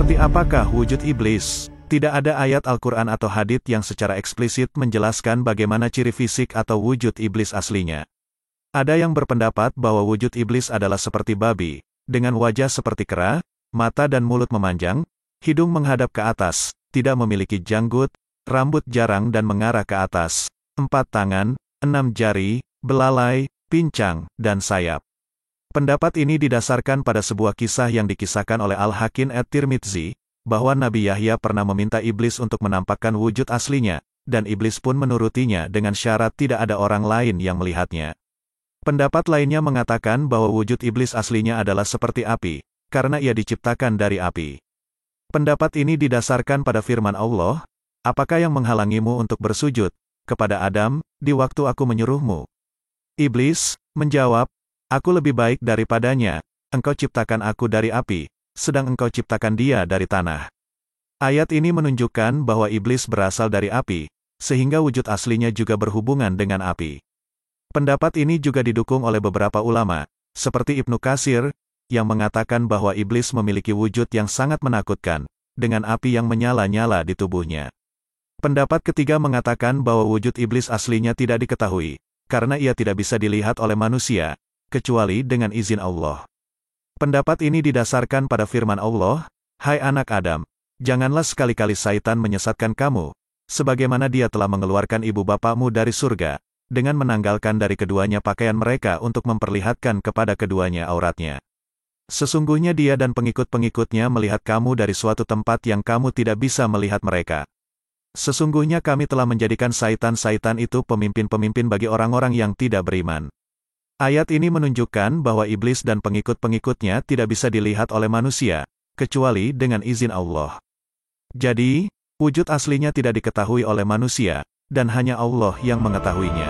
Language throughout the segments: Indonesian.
Seperti apakah wujud iblis? Tidak ada ayat Al-Quran atau hadits yang secara eksplisit menjelaskan bagaimana ciri fisik atau wujud iblis aslinya. Ada yang berpendapat bahwa wujud iblis adalah seperti babi, dengan wajah seperti kera, mata dan mulut memanjang, hidung menghadap ke atas, tidak memiliki janggut, rambut jarang dan mengarah ke atas, 4 tangan, 6 jari, belalai, pincang, dan sayap. Pendapat ini didasarkan pada sebuah kisah yang dikisahkan oleh Al-Hakim At-Tirmidzi, bahwa Nabi Yahya pernah meminta iblis untuk menampakkan wujud aslinya, dan iblis pun menurutinya dengan syarat tidak ada orang lain yang melihatnya. Pendapat lainnya mengatakan bahwa wujud iblis aslinya adalah seperti api, karena ia diciptakan dari api. Pendapat ini didasarkan pada firman Allah, "Apakah yang menghalangimu untuk bersujud kepada Adam di waktu aku menyuruhmu?" Iblis menjawab, "Aku lebih baik daripadanya, engkau ciptakan aku dari api, sedang engkau ciptakan dia dari tanah." Ayat ini menunjukkan bahwa iblis berasal dari api, sehingga wujud aslinya juga berhubungan dengan api. Pendapat ini juga didukung oleh beberapa ulama, seperti Ibnu Katsir, yang mengatakan bahwa iblis memiliki wujud yang sangat menakutkan, dengan api yang menyala-nyala di tubuhnya. Pendapat ketiga mengatakan bahwa wujud iblis aslinya tidak diketahui, karena ia tidak bisa dilihat oleh manusia, kecuali dengan izin Allah. Pendapat ini didasarkan pada firman Allah, "Hai anak Adam, janganlah sekali-kali syaitan menyesatkan kamu, sebagaimana dia telah mengeluarkan ibu bapakmu dari surga, dengan menanggalkan dari keduanya pakaian mereka untuk memperlihatkan kepada keduanya auratnya. Sesungguhnya dia dan pengikut-pengikutnya melihat kamu dari suatu tempat yang kamu tidak bisa melihat mereka. Sesungguhnya kami telah menjadikan syaitan-syaitan itu pemimpin-pemimpin bagi orang-orang yang tidak beriman." Ayat ini menunjukkan bahwa iblis dan pengikut-pengikutnya tidak bisa dilihat oleh manusia, kecuali dengan izin Allah. Jadi, wujud aslinya tidak diketahui oleh manusia, dan hanya Allah yang mengetahuinya.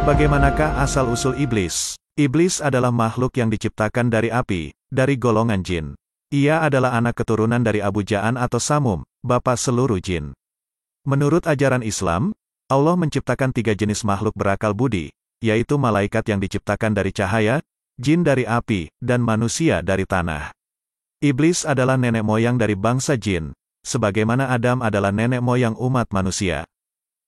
Bagaimanakah asal-usul iblis? Iblis adalah makhluk yang diciptakan dari api, dari golongan jin. Ia adalah anak keturunan dari Abu Ja'an atau Samum, bapa seluruh jin. Menurut ajaran Islam, Allah menciptakan 3 jenis makhluk berakal budi, yaitu malaikat yang diciptakan dari cahaya, jin dari api, dan manusia dari tanah. Iblis adalah nenek moyang dari bangsa jin, sebagaimana Adam adalah nenek moyang umat manusia.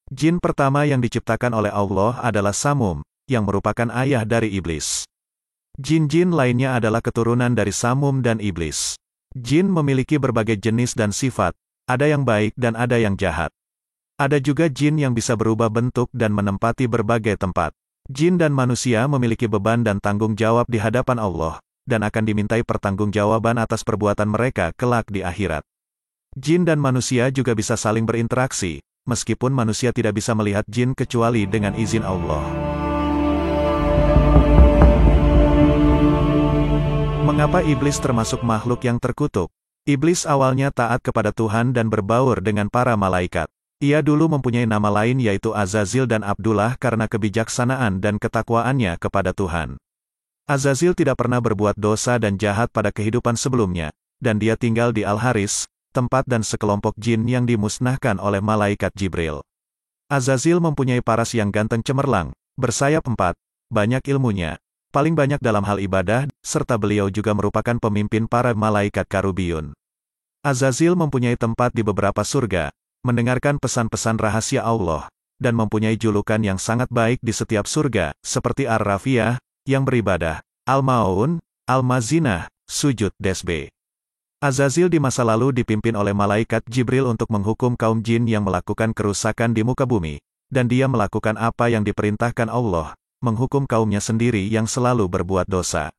Jin pertama yang diciptakan oleh Allah adalah Samum, yang merupakan ayah dari iblis. Jin-jin lainnya adalah keturunan dari Samum dan iblis. Jin memiliki berbagai jenis dan sifat, ada yang baik dan ada yang jahat. Ada juga jin yang bisa berubah bentuk dan menempati berbagai tempat. Jin dan manusia memiliki beban dan tanggung jawab di hadapan Allah, dan akan dimintai pertanggungjawaban atas perbuatan mereka kelak di akhirat. Jin dan manusia juga bisa saling berinteraksi, meskipun manusia tidak bisa melihat jin kecuali dengan izin Allah. Mengapa iblis termasuk makhluk yang terkutuk? Iblis awalnya taat kepada Tuhan dan berbaur dengan para malaikat. Ia dulu mempunyai nama lain yaitu Azazil dan Abdullah karena kebijaksanaan dan ketakwaannya kepada Tuhan. Azazil tidak pernah berbuat dosa dan jahat pada kehidupan sebelumnya, dan dia tinggal di Al-Haris, tempat dan sekelompok jin yang dimusnahkan oleh malaikat Jibril. Azazil mempunyai paras yang ganteng cemerlang, bersayap 4, banyak ilmunya, paling banyak dalam hal ibadah, serta beliau juga merupakan pemimpin para malaikat Karubiyun. Azazil mempunyai tempat di beberapa surga, mendengarkan pesan-pesan rahasia Allah, dan mempunyai julukan yang sangat baik di setiap surga, seperti Ar-Rafiyah, yang beribadah, Al-Ma'un, Al-Mazinah, Sujud Desbe. Azazil di masa lalu dipimpin oleh malaikat Jibril untuk menghukum kaum jin yang melakukan kerusakan di muka bumi, dan dia melakukan apa yang diperintahkan Allah, menghukum kaumnya sendiri yang selalu berbuat dosa.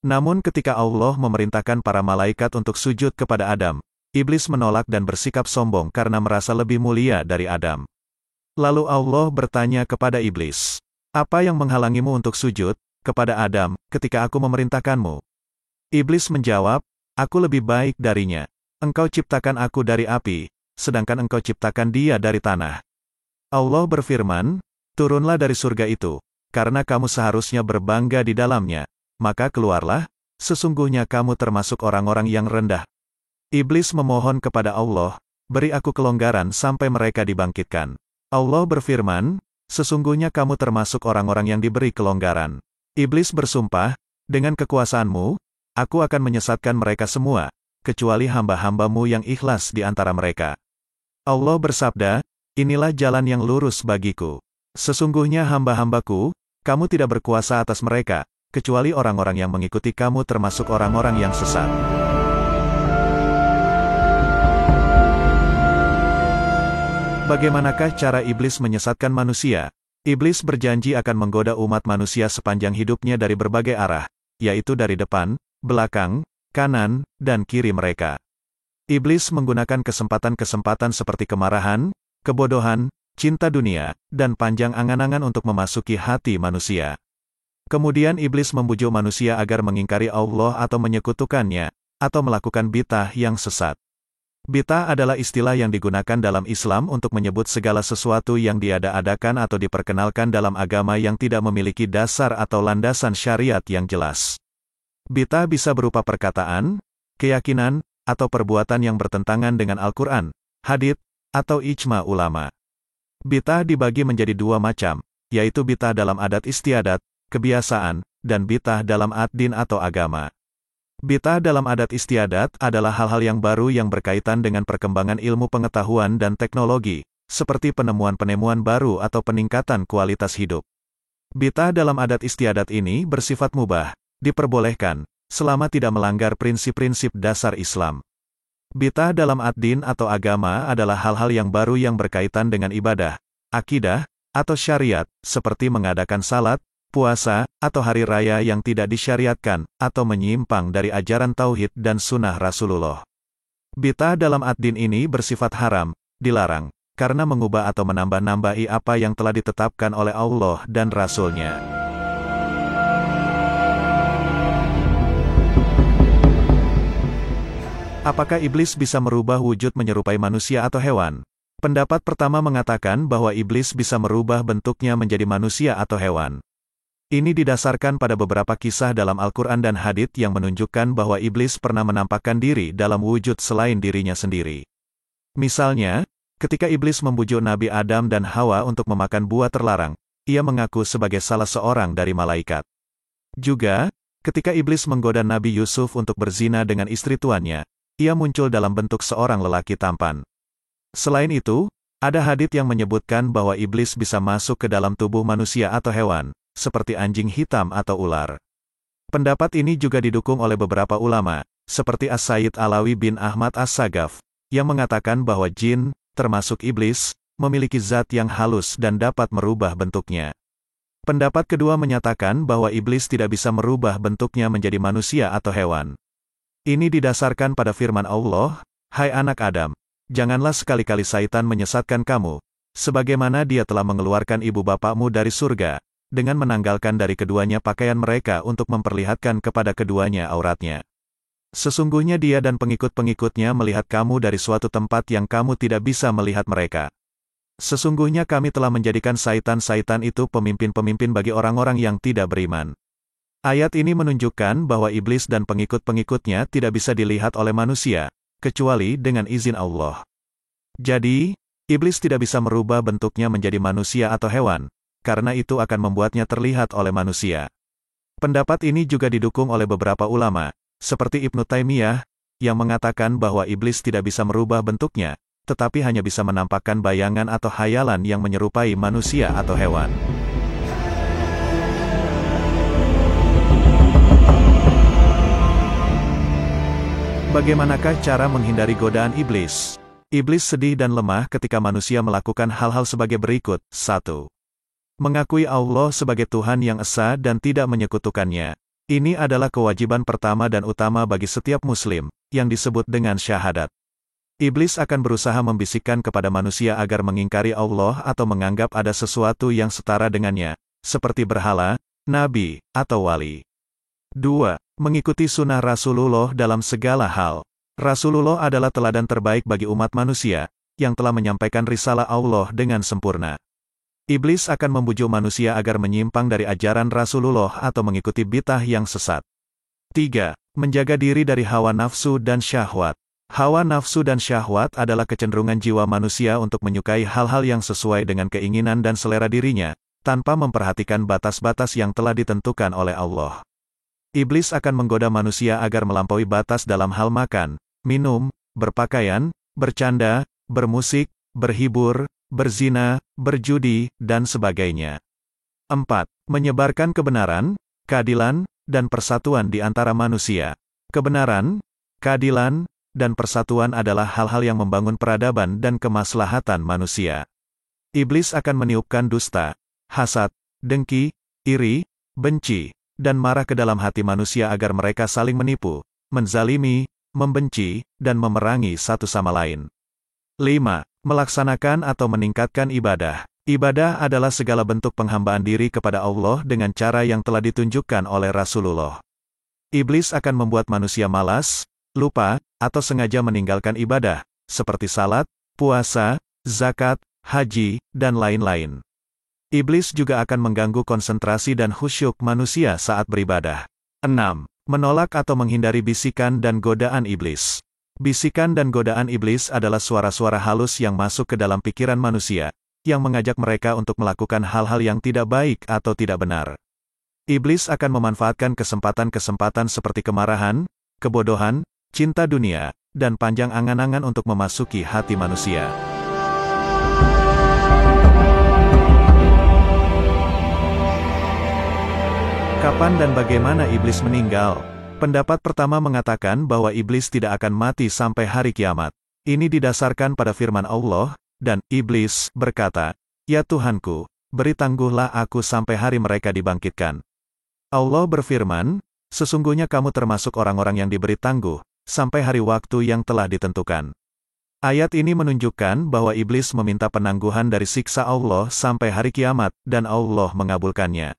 Namun ketika Allah memerintahkan para malaikat untuk sujud kepada Adam, iblis menolak dan bersikap sombong karena merasa lebih mulia dari Adam. Lalu Allah bertanya kepada iblis, "Apa yang menghalangimu untuk sujud kepada Adam ketika aku memerintahkanmu?" Iblis menjawab, "Aku lebih baik darinya. Engkau ciptakan aku dari api, sedangkan engkau ciptakan dia dari tanah." Allah berfirman, "Turunlah dari surga itu, karena kamu seharusnya berbangga di dalamnya, maka keluarlah, sesungguhnya kamu termasuk orang-orang yang rendah." Iblis memohon kepada Allah, "Beri aku kelonggaran sampai mereka dibangkitkan." Allah berfirman, "Sesungguhnya kamu termasuk orang-orang yang diberi kelonggaran." Iblis bersumpah, Dengan kekuasaanmu, aku akan menyesatkan mereka semua, kecuali hamba-hambamu yang ikhlas di antara mereka. Allah bersabda, inilah jalan yang lurus bagiku. Sesungguhnya hamba-hambaku, kamu tidak berkuasa atas mereka, kecuali orang-orang yang mengikuti kamu termasuk orang-orang yang sesat. Bagaimanakah cara iblis menyesatkan manusia? Iblis berjanji akan menggoda umat manusia sepanjang hidupnya dari berbagai arah, yaitu dari depan, belakang, kanan, dan kiri mereka. Iblis menggunakan kesempatan-kesempatan seperti kemarahan, kebodohan, cinta dunia, dan panjang angan-angan untuk memasuki hati manusia. Kemudian iblis membujuk manusia agar mengingkari Allah atau menyekutukannya, atau melakukan bid'ah yang sesat. Bid'ah adalah istilah yang digunakan dalam Islam untuk menyebut segala sesuatu yang diada-adakan atau diperkenalkan dalam agama yang tidak memiliki dasar atau landasan syariat yang jelas. Bid'ah bisa berupa perkataan, keyakinan, atau perbuatan yang bertentangan dengan Al-Quran, hadits, atau ijma ulama. Bid'ah dibagi menjadi dua macam, yaitu bid'ah dalam adat istiadat, kebiasaan, dan bid'ah dalam ad-din atau agama. Bid'ah dalam adat istiadat adalah hal-hal yang baru yang berkaitan dengan perkembangan ilmu pengetahuan dan teknologi, seperti penemuan-penemuan baru atau peningkatan kualitas hidup. Bid'ah dalam adat istiadat ini bersifat mubah, diperbolehkan, selama tidak melanggar prinsip-prinsip dasar Islam. Bid'ah dalam ad-din atau agama adalah hal-hal yang baru yang berkaitan dengan ibadah, akidah, atau syariat, seperti mengadakan salat, puasa, atau hari raya yang tidak disyariatkan, atau menyimpang dari ajaran tauhid dan sunnah Rasulullah. Bid'ah dalam ad-din ini bersifat haram, dilarang, karena mengubah atau menambah-nambahi apa yang telah ditetapkan oleh Allah dan Rasul-Nya. Apakah iblis bisa merubah wujud menyerupai manusia atau hewan? Pendapat pertama mengatakan bahwa iblis bisa merubah bentuknya menjadi manusia atau hewan. Ini didasarkan pada beberapa kisah dalam Al-Quran dan hadits yang menunjukkan bahwa iblis pernah menampakkan diri dalam wujud selain dirinya sendiri. Misalnya, ketika iblis membujuk Nabi Adam dan Hawa untuk memakan buah terlarang, ia mengaku sebagai salah seorang dari malaikat. Juga, ketika iblis menggoda Nabi Yusuf untuk berzina dengan istri tuannya, ia muncul dalam bentuk seorang lelaki tampan. Selain itu, ada hadits yang menyebutkan bahwa iblis bisa masuk ke dalam tubuh manusia atau hewan, seperti anjing hitam atau ular. Pendapat ini juga didukung oleh beberapa ulama, seperti As-Sayyid Alawi bin Ahmad As-Sagaf, yang mengatakan bahwa jin, termasuk iblis, memiliki zat yang halus dan dapat merubah bentuknya. Pendapat kedua menyatakan bahwa iblis tidak bisa merubah bentuknya menjadi manusia atau hewan. Ini didasarkan pada firman Allah, "Hai anak Adam, janganlah sekali-kali syaitan menyesatkan kamu, sebagaimana dia telah mengeluarkan ibu bapakmu dari surga, dengan menanggalkan dari keduanya pakaian mereka untuk memperlihatkan kepada keduanya auratnya. Sesungguhnya dia dan pengikut-pengikutnya melihat kamu dari suatu tempat yang kamu tidak bisa melihat mereka. Sesungguhnya kami telah menjadikan syaitan-syaitan itu pemimpin-pemimpin bagi orang-orang yang tidak beriman." Ayat ini menunjukkan bahwa iblis dan pengikut-pengikutnya tidak bisa dilihat oleh manusia, kecuali dengan izin Allah. Jadi, iblis tidak bisa merubah bentuknya menjadi manusia atau hewan, karena itu akan membuatnya terlihat oleh manusia. Pendapat ini juga didukung oleh beberapa ulama, seperti Ibnu Taimiyah, yang mengatakan bahwa iblis tidak bisa merubah bentuknya, tetapi hanya bisa menampakkan bayangan atau hayalan yang menyerupai manusia atau hewan. Bagaimanakah cara menghindari godaan iblis? Iblis sedih dan lemah ketika manusia melakukan hal-hal sebagai berikut. 1. Mengakui Allah sebagai Tuhan yang esa dan tidak menyekutukannya. Ini adalah kewajiban pertama dan utama bagi setiap muslim, yang disebut dengan syahadat. Iblis akan berusaha membisikkan kepada manusia agar mengingkari Allah atau menganggap ada sesuatu yang setara dengannya, seperti berhala, nabi, atau wali. 2. Mengikuti sunnah Rasulullah dalam segala hal. Rasulullah adalah teladan terbaik bagi umat manusia, yang telah menyampaikan risalah Allah dengan sempurna. Iblis akan membujuk manusia agar menyimpang dari ajaran Rasulullah atau mengikuti bid'ah yang sesat. 3. Menjaga diri dari hawa nafsu dan syahwat. Hawa nafsu dan syahwat adalah kecenderungan jiwa manusia untuk menyukai hal-hal yang sesuai dengan keinginan dan selera dirinya, tanpa memperhatikan batas-batas yang telah ditentukan oleh Allah. Iblis akan menggoda manusia agar melampaui batas dalam hal makan, minum, berpakaian, bercanda, bermusik, berhibur, berzina, berjudi, dan sebagainya. 4. Menyebarkan kebenaran, keadilan, dan persatuan di antara manusia. Kebenaran, keadilan, dan persatuan adalah hal-hal yang membangun peradaban dan kemaslahatan manusia. Iblis akan meniupkan dusta, hasad, dengki, iri, benci, dan marah ke dalam hati manusia agar mereka saling menipu, menzalimi, membenci, dan memerangi satu sama lain. 5. Melaksanakan atau meningkatkan ibadah. Ibadah adalah segala bentuk penghambaan diri kepada Allah dengan cara yang telah ditunjukkan oleh Rasulullah. Iblis akan membuat manusia malas, lupa, atau sengaja meninggalkan ibadah, seperti salat, puasa, zakat, haji, dan lain-lain. Iblis juga akan mengganggu konsentrasi dan khusyuk manusia saat beribadah. 6. Menolak atau menghindari bisikan dan godaan iblis. Bisikan dan godaan iblis adalah suara-suara halus yang masuk ke dalam pikiran manusia, yang mengajak mereka untuk melakukan hal-hal yang tidak baik atau tidak benar. Iblis akan memanfaatkan kesempatan-kesempatan seperti kemarahan, kebodohan, cinta dunia, dan panjang angan-angan untuk memasuki hati manusia. Kapan dan bagaimana iblis meninggal? Pendapat pertama mengatakan bahwa iblis tidak akan mati sampai hari kiamat. Ini didasarkan pada firman Allah, dan iblis berkata, "Ya Tuhanku, beri tangguhlah aku sampai hari mereka dibangkitkan." Allah berfirman, "Sesungguhnya kamu termasuk orang-orang yang diberi tangguh, sampai hari waktu yang telah ditentukan." Ayat ini menunjukkan bahwa iblis meminta penangguhan dari siksa Allah sampai hari kiamat, dan Allah mengabulkannya.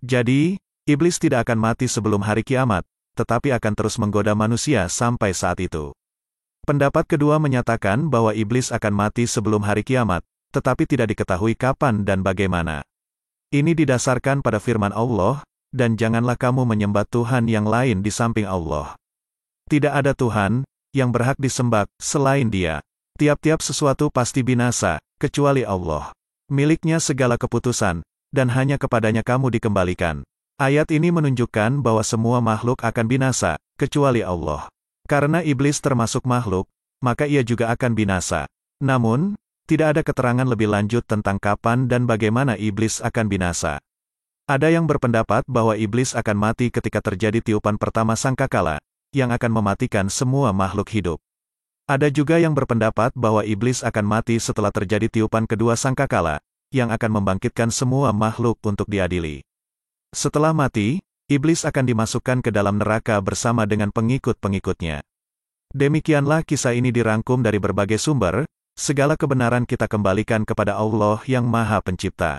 Jadi, iblis tidak akan mati sebelum hari kiamat, tetapi akan terus menggoda manusia sampai saat itu. Pendapat kedua menyatakan bahwa iblis akan mati sebelum hari kiamat, tetapi tidak diketahui kapan dan bagaimana. Ini didasarkan pada firman Allah, dan janganlah kamu menyembah Tuhan yang lain di samping Allah. Tidak ada Tuhan yang berhak disembah selain Dia. Tiap-tiap sesuatu pasti binasa, kecuali Allah. Miliknya segala keputusan, dan hanya kepadanya kamu dikembalikan. Ayat ini menunjukkan bahwa semua makhluk akan binasa, kecuali Allah. Karena iblis termasuk makhluk, maka ia juga akan binasa. Namun, tidak ada keterangan lebih lanjut tentang kapan dan bagaimana iblis akan binasa. Ada yang berpendapat bahwa iblis akan mati ketika terjadi tiupan pertama sangkakala, yang akan mematikan semua makhluk hidup. Ada juga yang berpendapat bahwa iblis akan mati setelah terjadi tiupan kedua sangkakala, yang akan membangkitkan semua makhluk untuk diadili. Setelah mati, iblis akan dimasukkan ke dalam neraka bersama dengan pengikut-pengikutnya. Demikianlah kisah ini dirangkum dari berbagai sumber, segala kebenaran kita kembalikan kepada Allah yang Maha Pencipta.